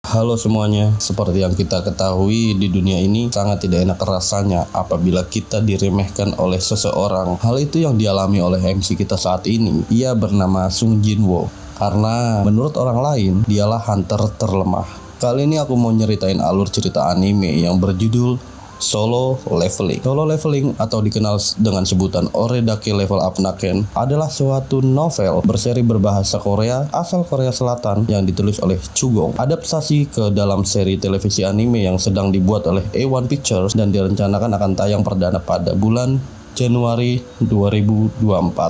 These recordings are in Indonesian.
Halo semuanya, seperti yang kita ketahui di dunia ini sangat tidak enak rasanya apabila kita diremehkan oleh seseorang. Hal itu yang dialami oleh MC kita saat ini. Ia bernama Sung Jinwoo. Karena menurut orang lain, dialah hunter terlemah. Kali ini aku mau nyeritain alur cerita anime yang berjudul Solo Leveling. Solo Leveling atau dikenal dengan sebutan Oredake Level Up Naken adalah suatu novel berseri berbahasa Korea asal Korea Selatan yang ditulis oleh Chugong. Adaptasi ke dalam seri televisi anime yang sedang dibuat oleh A1 Pictures dan direncanakan akan tayang perdana pada bulan Januari 2024.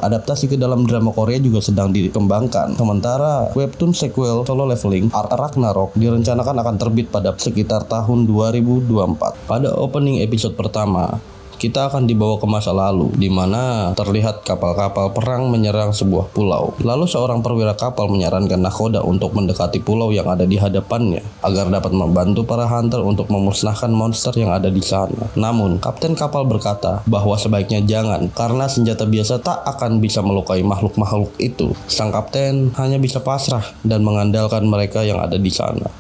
Adaptasi ke dalam drama Korea juga sedang dikembangkan. Sementara webtoon sequel Solo Leveling Art Ragnarok direncanakan akan terbit pada sekitar tahun 2024. Pada opening episode pertama, kita akan dibawa ke masa lalu, di mana terlihat kapal-kapal perang menyerang sebuah pulau. Lalu seorang perwira kapal menyarankan nakoda untuk mendekati pulau yang ada di hadapannya, agar dapat membantu para hunter untuk memusnahkan monster yang ada di sana. Namun, kapten kapal berkata bahwa sebaiknya jangan, karena senjata biasa tak akan bisa melukai makhluk-makhluk itu. Sang kapten hanya bisa pasrah dan mengandalkan mereka yang ada di sana,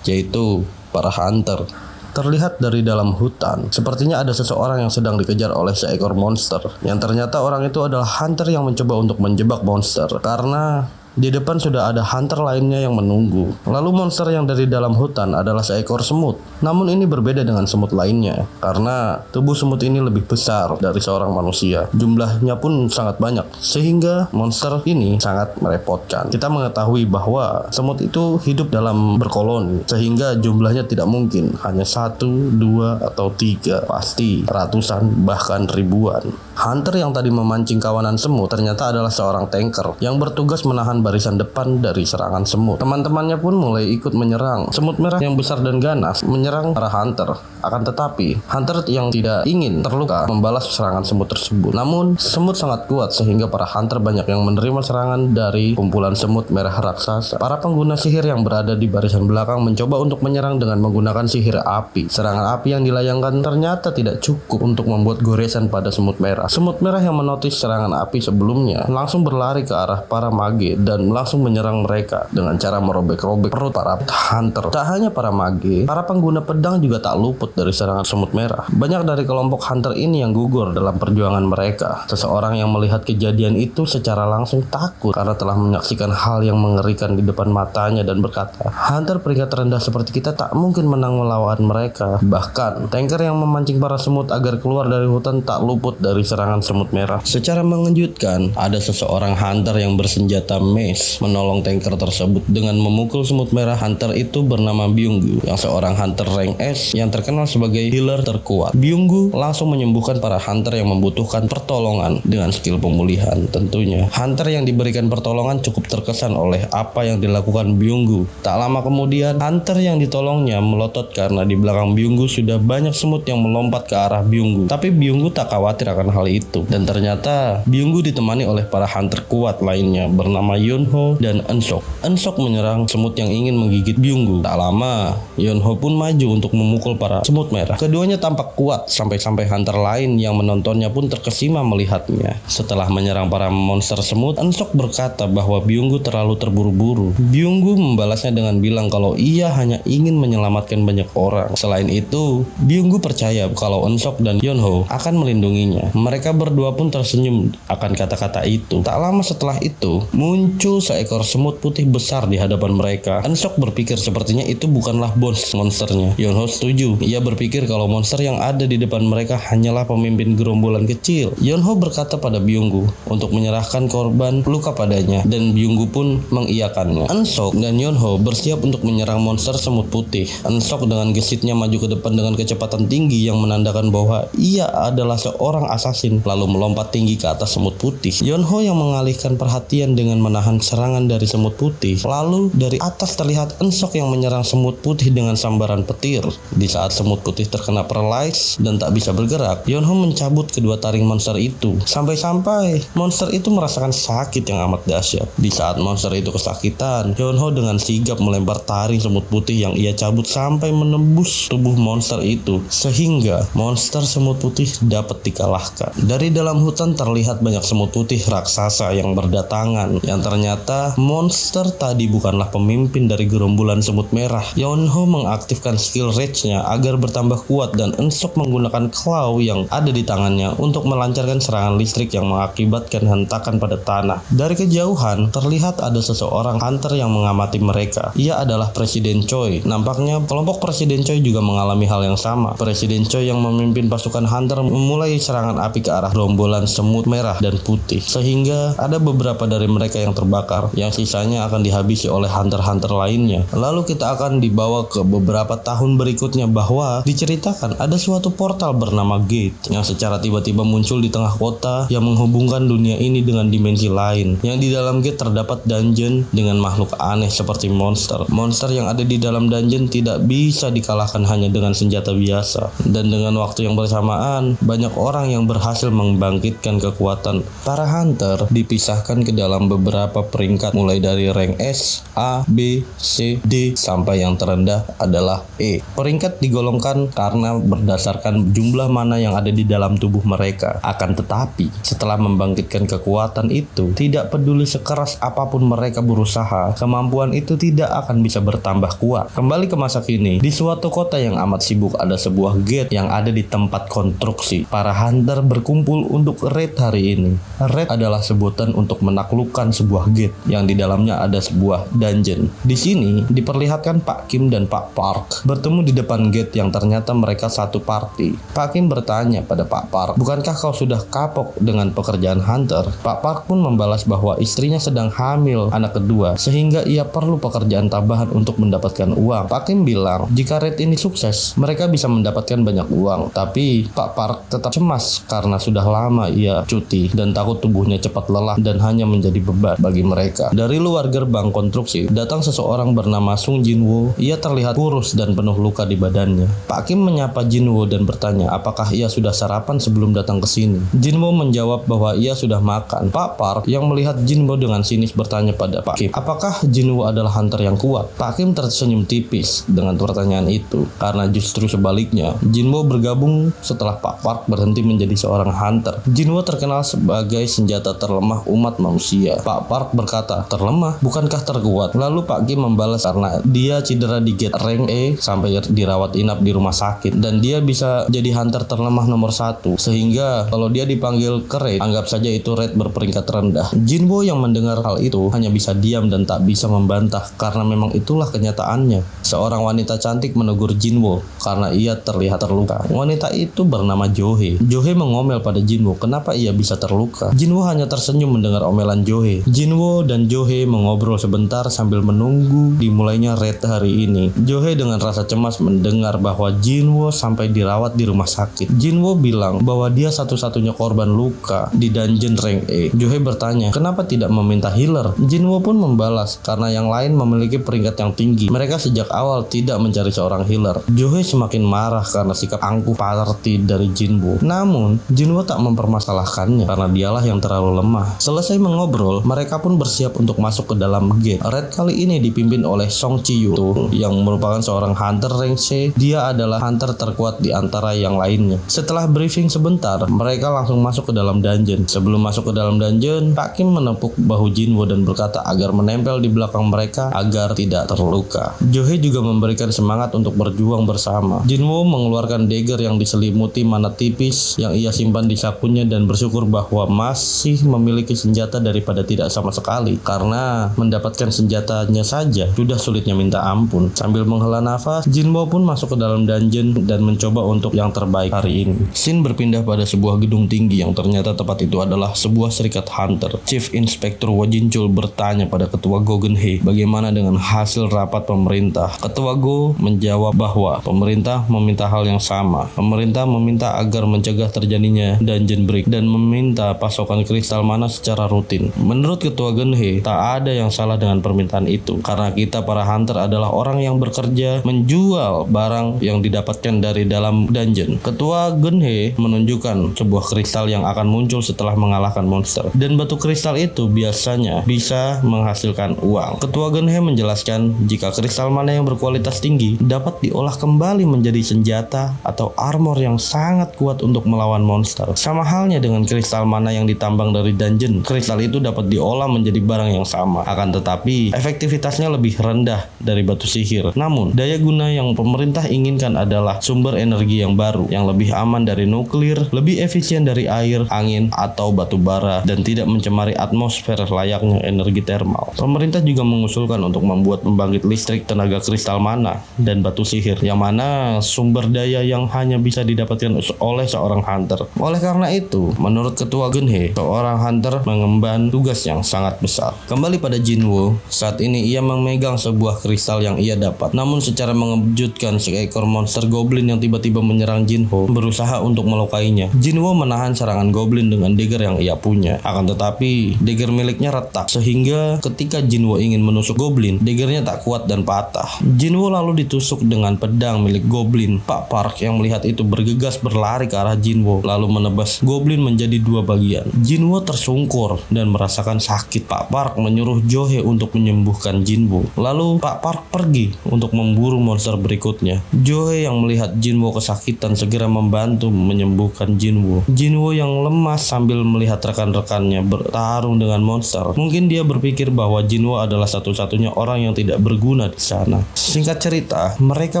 yaitu para hunter. Terlihat dari dalam hutan, sepertinya ada seseorang yang sedang dikejar oleh seekor monster. Yang ternyata orang itu adalah hunter yang mencoba untuk menjebak monster, karena di depan sudah ada hunter lainnya yang menunggu. Lalu monster yang dari dalam hutan adalah seekor semut. Namun ini berbeda dengan semut lainnya, karena tubuh semut ini lebih besar dari seorang manusia. Jumlahnya pun sangat banyak, sehingga monster ini sangat merepotkan. Kita mengetahui bahwa semut itu hidup dalam berkoloni, sehingga jumlahnya tidak mungkin hanya 1, 2, atau 3. Pasti ratusan, bahkan ribuan. Hunter yang tadi memancing kawanan semut ternyata adalah seorang tanker yang bertugas menahan barisan depan dari serangan semut. Teman-temannya pun mulai ikut menyerang. Semut merah yang besar dan ganas menyerang para hunter. Akan tetapi, hunter yang tidak ingin terluka membalas serangan semut tersebut. Namun, semut sangat kuat sehingga para hunter banyak yang menerima serangan dari kumpulan semut merah raksasa. Para pengguna sihir yang berada di barisan belakang mencoba untuk menyerang dengan menggunakan sihir api. Serangan api yang dilayangkan ternyata tidak cukup untuk membuat goresan pada semut merah. Semut merah yang menotis serangan api sebelumnya langsung berlari ke arah para mage dan langsung menyerang mereka dengan cara merobek-robek perut para hunter. Tak hanya para mage, para pengguna pedang juga tak luput dari serangan semut merah. Banyak dari kelompok hunter ini yang gugur dalam perjuangan mereka. Seseorang yang melihat kejadian itu secara langsung takut karena telah menyaksikan hal yang mengerikan di depan matanya dan berkata, hunter peringkat terendah seperti kita tak mungkin menang melawan mereka. Bahkan, tanker yang memancing para semut agar keluar dari hutan tak luput dari serangan semut merah. Secara mengejutkan, ada seseorang hunter yang bersenjata mace menolong tanker tersebut dengan memukul semut merah. Hunter itu bernama Byunggu, yang seorang hunter rank S yang terkenal sebagai healer terkuat. Byunggu langsung menyembuhkan para hunter yang membutuhkan pertolongan dengan skill pemulihan. Tentunya, hunter yang diberikan pertolongan cukup terkesan oleh apa yang dilakukan Byunggu. Tak lama kemudian, hunter yang ditolongnya melotot karena di belakang Byunggu sudah banyak semut yang melompat ke arah Byunggu. Tapi Byunggu tak khawatir akan hal itu, dan ternyata Byunggu ditemani oleh para hunter kuat lainnya bernama Yonho dan Eunseok. Eunseok menyerang semut yang ingin menggigit Byunggu. Tak lama, Yonho pun maju untuk memukul para semut merah. Keduanya tampak kuat sampai-sampai hunter lain yang menontonnya pun terkesima melihatnya. Setelah menyerang para monster semut, Eunseok berkata bahwa Byunggu terlalu terburu-buru. Byunggu membalasnya dengan bilang kalau ia hanya ingin menyelamatkan banyak orang. Selain itu, Byunggu percaya kalau Eunseok dan Yonho akan melindunginya. Mereka berdua pun tersenyum akan kata-kata itu. Tak lama setelah itu, muncul seekor semut putih besar di hadapan mereka. Eunseok berpikir sepertinya itu bukanlah bos monsternya. Yonho setuju. Ia berpikir kalau monster yang ada di depan mereka hanyalah pemimpin gerombolan kecil. Yonho berkata pada Byunggu untuk menyerahkan korban luka padanya, dan Byunggu pun mengiyakannya. Eunseok dan Yonho bersiap untuk menyerang monster semut putih. Eunseok dengan gesitnya maju ke depan dengan kecepatan tinggi yang menandakan bahwa ia adalah seorang assassin, lalu melompat tinggi ke atas semut putih. Yonho yang mengalihkan perhatian dengan menahan serangan dari semut putih. Lalu dari atas terlihat Eunseok yang menyerang semut putih dengan sambaran petir. Di saat semut putih terkena paralyze dan tak bisa bergerak, Yonho mencabut kedua taring monster itu. Sampai-sampai monster itu merasakan sakit yang amat dahsyat. Di saat monster itu kesakitan, Yonho dengan sigap melempar taring semut putih yang ia cabut sampai menembus tubuh monster itu, sehingga monster semut putih dapat dikalahkan. Dari dalam hutan terlihat banyak semut putih raksasa yang berdatangan, yang ternyata monster tadi bukanlah pemimpin dari gerombolan semut merah. Yonho mengaktifkan skill rage-nya agar bertambah kuat dan Ensok menggunakan claw yang ada di tangannya untuk melancarkan serangan listrik yang mengakibatkan hentakan pada tanah. Dari kejauhan terlihat ada seseorang hunter yang mengamati mereka. Ia adalah Presiden Choi. Nampaknya kelompok Presiden Choi juga mengalami hal yang sama. Presiden Choi yang memimpin pasukan hunter memulai serangan api ke arah gerombolan semut merah dan putih, sehingga ada beberapa dari mereka yang terbakar, yang sisanya akan dihabisi oleh hunter-hunter lainnya. Lalu kita akan dibawa ke beberapa tahun berikutnya bahwa diceritakan ada suatu portal bernama Gate yang secara tiba-tiba muncul di tengah kota yang menghubungkan dunia ini dengan dimensi lain. Yang di dalam Gate terdapat dungeon dengan makhluk aneh seperti monster. Monster yang ada di dalam dungeon tidak bisa dikalahkan hanya dengan senjata biasa. Dan dengan waktu yang bersamaan, banyak orang yang berhasil membangkitkan kekuatan. Para hunter dipisahkan ke dalam beberapa peringkat mulai dari rank S, A, B, C, D sampai yang terendah adalah E. Peringkat digolongkan karena berdasarkan jumlah mana yang ada di dalam tubuh mereka. Akan tetapi, setelah membangkitkan kekuatan itu, tidak peduli sekeras apapun mereka berusaha, kemampuan itu tidak akan bisa bertambah kuat. Kembali ke masa kini, di suatu kota yang amat sibuk ada sebuah gate yang ada di tempat konstruksi. Para hunter berkumpul untuk raid hari ini. Raid adalah sebutan untuk menaklukkan sebuah gate yang di dalamnya ada sebuah dungeon. Di sini diperlihatkan Pak Kim dan Pak Park bertemu di depan gate yang ternyata mereka satu party. Pak Kim bertanya pada Pak Park, "Bukankah kau sudah kapok dengan pekerjaan hunter?" Pak Park pun membalas bahwa istrinya sedang hamil anak kedua sehingga ia perlu pekerjaan tambahan untuk mendapatkan uang. Pak Kim bilang, jika raid ini sukses, mereka bisa mendapatkan banyak uang. Tapi Pak Park tetap cemas karena sudah lama ia cuti dan takut tubuhnya cepat lelah dan hanya menjadi beban bagi mereka. Dari luar gerbang konstruksi datang seseorang bernama Sung Jinwoo. Ia terlihat kurus dan penuh luka di badannya. Pak Kim menyapa Jinwoo dan bertanya apakah ia sudah sarapan sebelum datang ke sini. Jinwoo menjawab bahwa ia sudah makan. Pak Park yang melihat Jinwoo dengan sinis bertanya pada Pak Kim, apakah Jinwoo adalah hunter yang kuat? Pak Kim tersenyum tipis dengan pertanyaan itu karena justru sebaliknya, Jinwoo bergabung setelah Pak Park berhenti menjadi seorang hunter. Jinwoo terkenal sebagai senjata terlemah umat manusia. Pak Park berkata, terlemah? Bukankah terkuat? Lalu Pak Kim membalas karena dia cedera di gate rank E sampai dirawat inap di rumah sakit dan dia bisa jadi hunter terlemah nomor 1 sehingga kalau dia dipanggil ke raid, anggap saja itu raid berperingkat rendah. Jinwoo yang mendengar hal itu hanya bisa diam dan tak bisa membantah karena memang itulah kenyataannya. Seorang wanita cantik menegur Jinwoo karena ia terlihat terluka. Wanita itu bernama Johe. Johe mengomel pada Jinwoo kenapa ia bisa terluka. Jinwoo hanya tersenyum mendengar omelan Johe. Jinwoo dan Johe mengobrol sebentar sambil menunggu dimulainya raid hari ini. Johe dengan rasa cemas mendengar bahwa Jinwoo sampai dirawat di rumah sakit. Jinwoo bilang bahwa dia satu-satunya korban luka di dungeon rank E. Johe bertanya, kenapa tidak meminta healer? Jinwoo pun membalas, karena yang lain memiliki peringkat yang tinggi. Mereka sejak awal tidak mencari seorang healer. Johe semakin marah karena sikap angkuh party dari Jinwoo. Namun, Jinwoo tak mempermasalahkannya karena dialah yang terlalu lemah. Selesai mengobrol, mereka pun bersiap untuk masuk ke dalam gate. Raid kali ini dipimpin oleh Song Chi-yu yang merupakan seorang hunter rank C. Dia adalah hunter terkuat di antara yang lainnya. Setelah briefing sebentar, mereka langsung masuk ke dalam dungeon. Sebelum masuk ke dalam dungeon, Pak Kim menepuk bahu Jinwoo dan berkata agar menempel di belakang mereka agar tidak terluka. Johe juga memberikan semangat untuk berjuang bersama. Jinwoo mengeluarkan dagger yang diselimuti mana tipis yang ia simpan di sakunya dan bersyukur bahwa masih memiliki senjata daripada tidak sama sekali karena mendapatkan senjatanya saja sudah sulitnya minta ampun. Sambil menghela nafas, Jinwoo pun masuk ke dalam dungeon dan mencoba untuk yang terbaik hari ini. Scene berpindah pada sebuah gedung tinggi yang ternyata tempat itu adalah sebuah serikat hunter. Chief Inspector Wo Jinchul bertanya pada Ketua Go Geun-hye bagaimana dengan hasil rapat pemerintah. Ketua Go menjawab bahwa pemerintah meminta hal yang sama. Pemerintah meminta agar mencegah terjadinya dungeon break dan meminta pasokan kristal mana secara rutin. Menurut Ketua Geun-hye, tak ada yang salah dengan permintaan itu karena kita para hunter adalah orang yang bekerja menjual barang yang didapatkan dari dalam dungeon. Ketua Geun-hye menunjukkan sebuah kristal yang akan muncul setelah mengalahkan monster dan batu kristal itu biasanya bisa menghasilkan uang. Ketua Geun-hye menjelaskan jika kristal mana yang berkualitas tinggi dapat diolah kembali menjadi senjata atau armor yang sangat kuat untuk melawan monster. monster. Sama halnya dengan kristal mana yang ditambang dari dungeon, kristal itu dapat diolah menjadi barang yang sama. Akan tetapi, efektivitasnya lebih rendah dari batu sihir. Namun, daya guna yang pemerintah inginkan adalah sumber energi yang baru, yang lebih aman dari nuklir, lebih efisien dari air, angin, atau batu bara, dan tidak mencemari atmosfer layaknya energi termal. Pemerintah juga mengusulkan untuk membuat pembangkit listrik tenaga kristal mana dan batu sihir, yang mana sumber daya yang hanya bisa didapatkan oleh seorang hunter. Oleh karena itu, menurut Ketua Genhe, seorang hunter mengemban tugas yang sangat besar. Kembali pada Jinwo, saat ini ia memegang sebuah kristal yang ia dapat. Namun secara mengejutkan, seekor monster goblin yang tiba-tiba menyerang Jinwo berusaha untuk melukainya. Jinwo menahan serangan goblin dengan dagger yang ia punya. Akan tetapi, dagger miliknya retak, sehingga ketika Jinwo ingin menusuk goblin, daggernya tak kuat dan patah. Jinwo lalu ditusuk dengan pedang milik goblin. Pak Park yang melihat itu bergegas berlari ke arah Jinwo, lalu menebas goblin menjadi dua bagian. Jinwo tersungkur dan merasakan sakit. Pak Park menyuruh Johe untuk menyembuhkan Jinwo. Lalu Pak Park pergi untuk memburu monster berikutnya. Johe yang melihat Jinwo kesakitan segera membantu menyembuhkan Jinwo. Jinwo yang lemas sambil melihat rekan-rekannya bertarung dengan monster. Mungkin dia berpikir bahwa Jinwo adalah satu-satunya orang yang tidak berguna di sana. Singkat cerita, mereka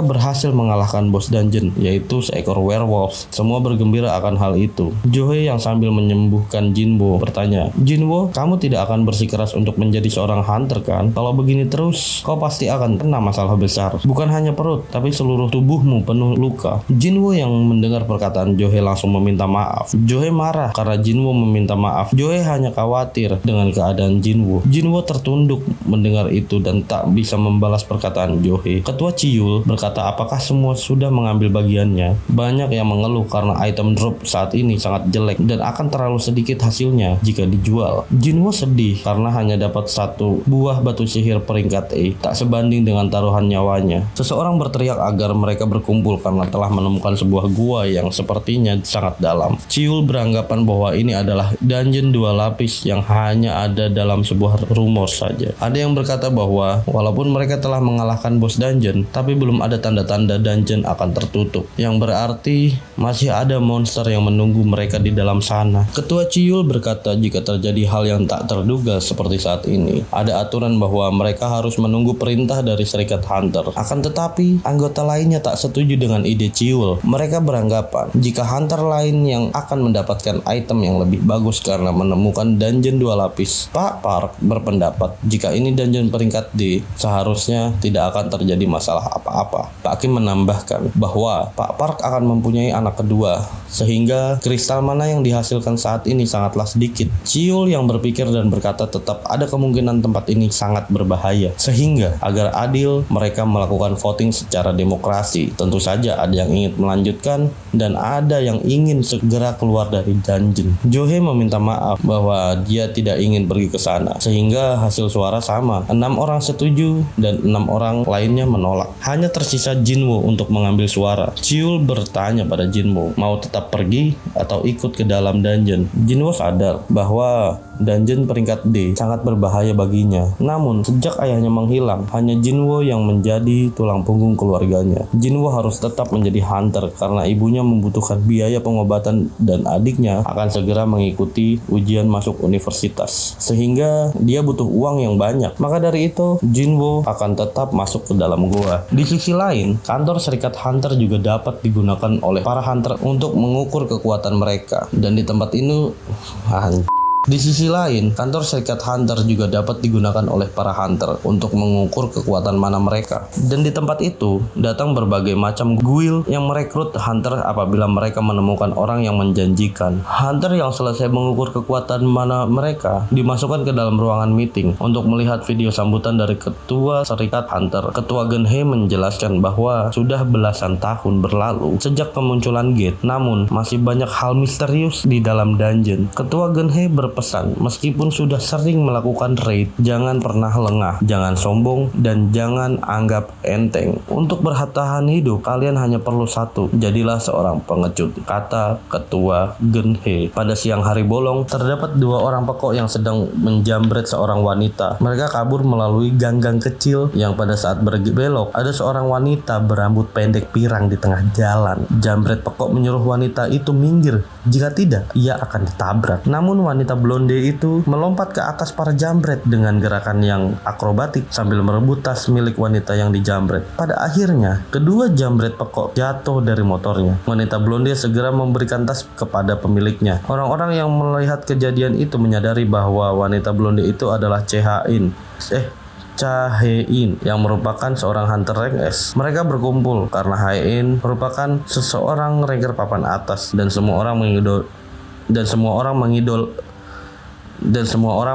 berhasil mengalahkan bos dungeon, yaitu seekor werewolf. Semua bergembira akan hal itu. Johe yang sambil menyembuhkan Jinwo bertanya, "Jinwo, kamu tidak akan bersikeras untuk menjadi seorang hunter kan? Kalau begini terus, kau pasti akan kena masalah besar. Bukan hanya perut, tapi seluruh tubuhmu penuh luka." Jinwo yang mendengar perkataan Johe langsung meminta maaf. Johe marah karena Jinwo meminta maaf. Johe hanya khawatir dengan keadaan Jinwo. Jinwo tertunduk mendengar itu dan tak bisa membalas perkataan Johe. Ketua Ciyul berkata apakah semua sudah mengambil bagiannya. Banyak yang mengeluh karena item drop saat ini sangat jelek dan akan terlalu sedikit hasilnya jika dijual. Jinwo sedih karena hanya dapat satu buah batu sihir peringkat E, tak sebanding dengan taruhan nyawanya. Seseorang berteriak agar mereka berkumpul karena telah menemukan sebuah gua yang sepertinya sangat dalam. Ciyul beranggapan bahwa ini adalah dungeon 2 lapis yang hanya ada dalam sebuah rumor saja. Ada yang berkata bahwa walaupun mereka telah mengalahkan bos dungeon, tapi belum ada tanda-tanda dungeon akan tertutup, yang berarti masih ada monster yang menunggu mereka di dalam sana. Ketua Ciyul berkata jika terjadi hal yang tak terduga seperti saat ini, ada aturan bahwa mereka harus menunggu perintah dari Serikat Hunter. Akan tetapi, anggota lainnya tak setuju dengan ide Ciyul. Mereka beranggapan jika hunter lain yang akan mendapatkan item yang lebih bagus karena menemukan dungeon 2 lapis. Pak Park berpendapat jika ini dungeon peringkat D, seharusnya tidak akan terjadi masalah apa-apa. Pak Kim menambahkan bahwa Pak Park akan mempunyai anak kedua, sehingga kristal mana yang dihasilkan saat ini sangatlah sedikit. Ciyul yang berpikir dan berkata tetap ada kemungkinan tempat ini sangat berbahaya, sehingga agar adil mereka melakukan voting secara demokrasi. Tentu saja ada yang ingin melanjutkan dan ada yang ingin segera keluar dari dungeon. Johe meminta maaf bahwa dia tidak ingin pergi ke sana, sehingga hasil suara sama. 6 orang setuju dan 6 orang lainnya menolak. Hanya tersisa Jinwo untuk mengambil suara. Ciyul bertanya pada Jinwo, mau tetap pergi atau ikut ke dalam dungeon. Jinwo sadar bahwa dungeon peringkat D sangat berbahaya baginya. Namun, sejak ayahnya menghilang, hanya Jinwo yang menjadi tulang punggung keluarganya. Jinwo harus tetap menjadi hunter karena ibunya membutuhkan biaya pengobatan dan adiknya akan segera mengikuti ujian masuk universitas, sehingga dia butuh uang yang banyak. Maka dari itu, Jinwo akan tetap masuk ke dalam gua. Di sisi lain, kantor Serikat Hunter juga dapat digunakan oleh para hunter untuk mengukur kekuatan mereka. Dan di tempat ini Di sisi lain, kantor Serikat Hunter juga dapat digunakan oleh para hunter untuk mengukur kekuatan mana mereka. Dan di tempat itu, datang berbagai macam guild yang merekrut hunter apabila mereka menemukan orang yang menjanjikan. Hunter yang selesai mengukur kekuatan mana mereka dimasukkan ke dalam ruangan meeting untuk melihat video sambutan dari Ketua Serikat Hunter. Ketua Genhe menjelaskan bahwa sudah belasan tahun berlalu sejak kemunculan gate, namun masih banyak hal misterius di dalam dungeon. Ketua Genhe berpendapat berpesan, meskipun sudah sering melakukan raid, jangan pernah lengah, jangan sombong, dan jangan anggap enteng. Untuk bertahan hidup, kalian hanya perlu satu, jadilah seorang pengecut, kata Ketua Genhe. Pada siang hari bolong, terdapat 2 orang pekok yang sedang menjambret seorang wanita. Mereka kabur melalui gang-gang kecil yang pada saat berbelok, ada seorang wanita berambut pendek pirang di tengah jalan. Jambret pekok menyuruh wanita itu minggir, jika tidak, ia akan ditabrak. Namun wanita blonde itu melompat ke atas para jambret dengan gerakan yang akrobatik sambil merebut tas milik wanita yang dijambret. Pada akhirnya, kedua jambret pekok jatuh dari motornya. Wanita blonde segera memberikan tas kepada pemiliknya. Orang-orang yang melihat kejadian itu menyadari bahwa wanita blonde itu adalah Chae-in yang merupakan seorang hunter rank S. Mereka berkumpul karena Hae-in merupakan seseorang ranker papan atas dan semua orang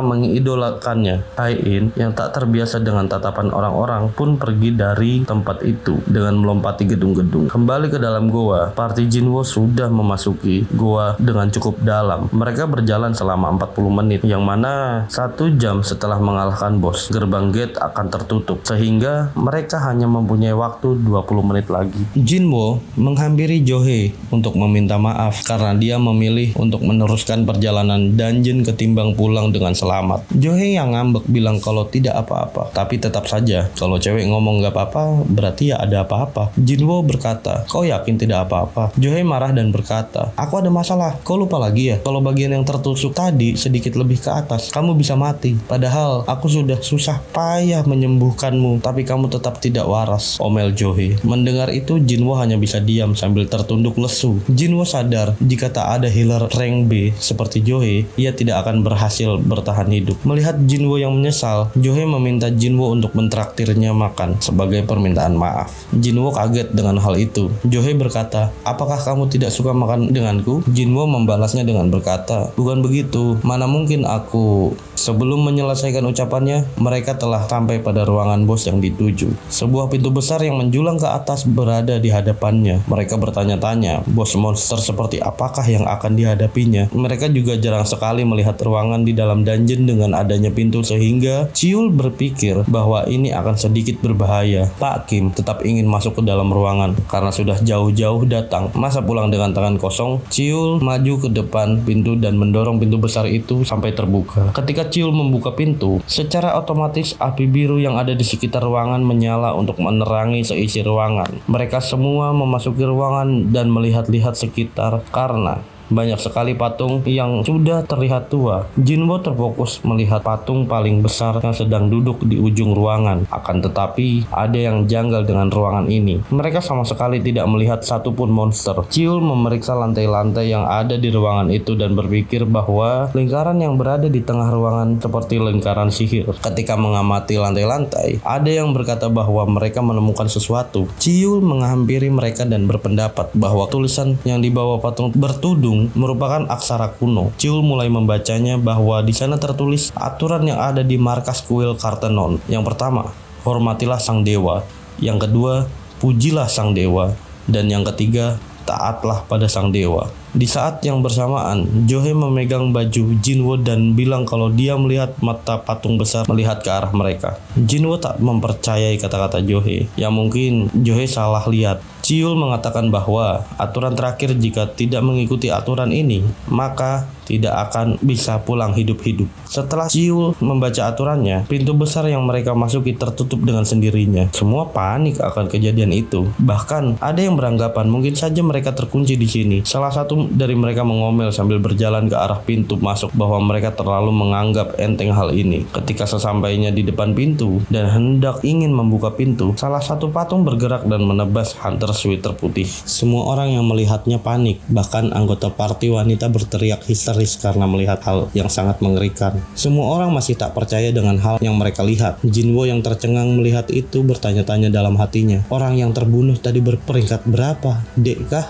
mengidolakannya. Hae-in yang tak terbiasa dengan tatapan orang-orang pun pergi dari tempat itu dengan melompati gedung-gedung. Kembali ke dalam goa, party Jinwo sudah memasuki goa dengan cukup dalam. Mereka berjalan selama 40 menit, yang mana 1 jam setelah mengalahkan bos, gerbang gate akan tertutup, sehingga mereka hanya mempunyai waktu 20 menit lagi. Jinwo menghampiri Johe untuk meminta maaf karena dia memilih untuk meneruskan perjalanan dungeon ketimbang pulang dengan selamat. Johe yang ngambek bilang kalau tidak apa-apa, tapi tetap saja kalau cewek ngomong gak apa-apa berarti ya ada apa-apa. Jinwo berkata, kau yakin tidak apa-apa? Johe marah dan berkata, aku ada masalah. Kau lupa lagi ya kalau bagian yang tertusuk tadi sedikit lebih ke atas kamu bisa mati, padahal aku sudah susah payah menyembuhkanmu tapi kamu tetap tidak waras, omel Johe. Mendengar itu Jinwo hanya bisa diam sambil tertunduk lesu. Jinwo sadar jika tak ada healer rank B seperti Johe, ia tidak akan berhasil bertahan hidup. Melihat Jinwo yang menyesal, Johe meminta Jinwo untuk mentraktirnya makan sebagai permintaan maaf. Jinwo kaget dengan hal itu. Johe berkata, apakah kamu tidak suka makan denganku? Jinwo membalasnya dengan berkata, bukan begitu, mana mungkin aku. Sebelum menyelesaikan ucapannya, mereka telah sampai pada ruangan bos yang dituju. Sebuah pintu besar yang menjulang ke atas berada di hadapannya. Mereka bertanya-tanya, bos monster seperti apakah yang akan dihadapinya? Mereka juga jarang sekali melihat ruangan di dalam dungeon dengan adanya pintu, sehingga Ciul berpikir bahwa ini akan sedikit berbahaya. Pak Kim tetap ingin masuk ke dalam ruangan karena sudah jauh-jauh datang. Masa pulang dengan tangan kosong? Ciul maju ke depan pintu dan mendorong pintu besar itu sampai terbuka. Ketika Ciul membuka pintu, secara otomatis api biru yang ada di sekitar ruangan menyala untuk menerangi seisi ruangan. Mereka semua memasuki ruangan dan melihat-lihat sekitar karena banyak sekali patung yang sudah terlihat tua. Jinwo terfokus melihat patung paling besar yang sedang duduk di ujung ruangan. Akan tetapi, ada yang janggal dengan ruangan ini. Mereka sama sekali tidak melihat satupun monster. Ciul memeriksa lantai-lantai yang ada di ruangan itu dan berpikir bahwa lingkaran yang berada di tengah ruangan seperti lingkaran sihir. Ketika mengamati lantai-lantai, ada yang berkata bahwa mereka menemukan sesuatu. Ciul menghampiri mereka dan berpendapat bahwa tulisan yang di bawah patung bertudung merupakan aksara kuno. Ciul mulai membacanya bahwa di sana tertulis aturan yang ada di markas kuil Kartenon. Yang pertama, hormatilah sang dewa. Yang kedua, pujilah sang dewa. Dan yang ketiga, taatlah pada sang dewa. Di saat yang bersamaan, Johe memegang baju Jinwo dan bilang kalau dia melihat mata patung besar melihat ke arah mereka. Jinwo tak mempercayai kata-kata Johe, yang mungkin Johe salah lihat. Ciul mengatakan bahwa aturan terakhir jika tidak mengikuti aturan ini, maka tidak akan bisa pulang hidup-hidup. Setelah Ciul membaca aturannya, pintu besar yang mereka masuki tertutup dengan sendirinya. Semua panik akan kejadian itu. Bahkan ada yang beranggapan mungkin saja mereka terkunci di sini. Salah satu dari mereka mengomel sambil berjalan ke arah pintu masuk bahwa mereka terlalu menganggap enteng hal ini. Ketika sesampainya di depan pintu dan hendak ingin membuka pintu, salah satu patung bergerak dan menebas hunter sweater putih. Semua orang yang melihatnya panik. Bahkan anggota party wanita berteriak histeris karena melihat hal yang sangat mengerikan. Semua orang masih tak percaya dengan hal yang mereka lihat. Jinwo yang tercengang melihat itu bertanya-tanya dalam hatinya, orang yang terbunuh tadi berperingkat berapa? D kah?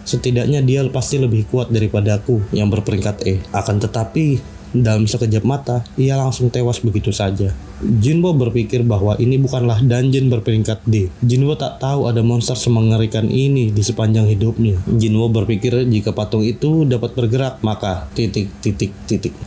Setidaknya dia pasti lebih kuat daripada aku yang berperingkat E. Akan tetapi, dalam sekejap mata, ia langsung tewas begitu saja. Jinwo berpikir bahwa ini bukanlah dungeon berperingkat D. Jinwo tak tahu ada monster semengerikan ini di sepanjang hidupnya. Jinwo berpikir jika patung itu dapat bergerak, maka ...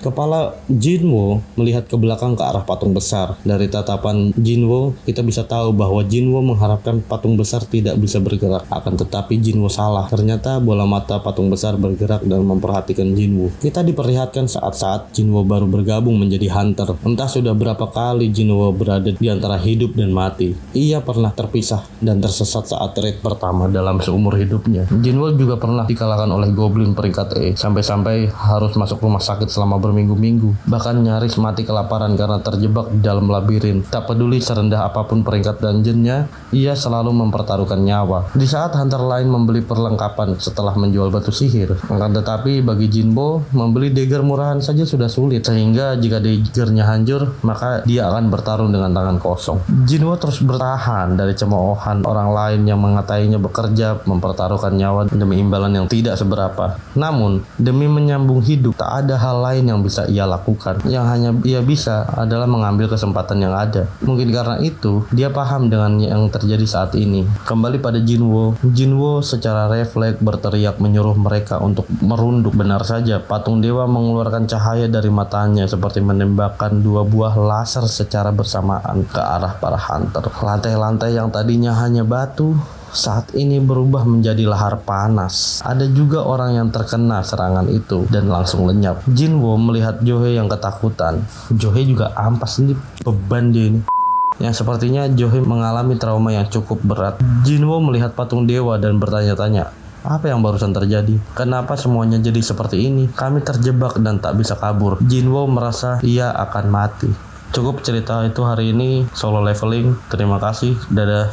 Kepala Jinwo melihat ke belakang ke arah patung besar. Dari tatapan Jinwo, kita bisa tahu bahwa Jinwo mengharapkan patung besar tidak bisa bergerak. Akan tetapi Jinwo salah. Ternyata bola mata patung besar bergerak dan memperhatikan Jinwo. Kita diperlihatkan saat-saat Jinwo baru bergabung menjadi hunter. Entah sudah berapa kali Jinwo berada di antara hidup dan mati. Ia pernah terpisah dan tersesat saat raid pertama dalam seumur hidupnya. Jinwo juga pernah dikalahkan oleh goblin peringkat E, sampai-sampai harus masuk rumah sakit selama berminggu-minggu. Bahkan nyaris mati kelaparan karena terjebak di dalam labirin. Tak peduli serendah apapun peringkat dungeonnya, ia selalu mempertaruhkan nyawa. Di saat hunter lain membeli perlengkapan setelah menjual batu sihir, akan tetapi bagi Jinwo, membeli dagger murahan saja sudah sulit, sehingga jika daggernya hancur, maka dia akan bertarung dengan tangan kosong. Jinwo terus bertahan dari cemoohan orang lain yang mengatainya bekerja mempertaruhkan nyawa demi imbalan yang tidak seberapa. Namun, demi menyambung hidup, tak ada hal lain yang bisa ia lakukan. Yang hanya ia bisa adalah mengambil kesempatan yang ada. Mungkin karena itu, dia paham dengan yang terjadi saat ini. Kembali pada Jinwo, Jinwo secara refleks berteriak menyuruh mereka untuk merunduk. Benar saja, patung dewa mengeluarkan cahaya dari matanya seperti menembakkan dua buah laser secara bersamaan ke arah para hunter. Lantai-lantai yang tadinya hanya batu saat ini berubah menjadi lahar panas. Ada juga orang yang terkena serangan itu dan langsung lenyap. Jinwo melihat Johe yang ketakutan. Johe juga ampas, ini beban dia ini. Yang sepertinya Johe mengalami trauma yang cukup berat. Jinwo melihat patung dewa dan bertanya-tanya, apa yang barusan terjadi? Kenapa semuanya jadi seperti ini? Kami terjebak dan tak bisa kabur. Jinwo merasa ia akan mati. Cukup cerita itu hari ini, solo leveling. Terima kasih, dadah.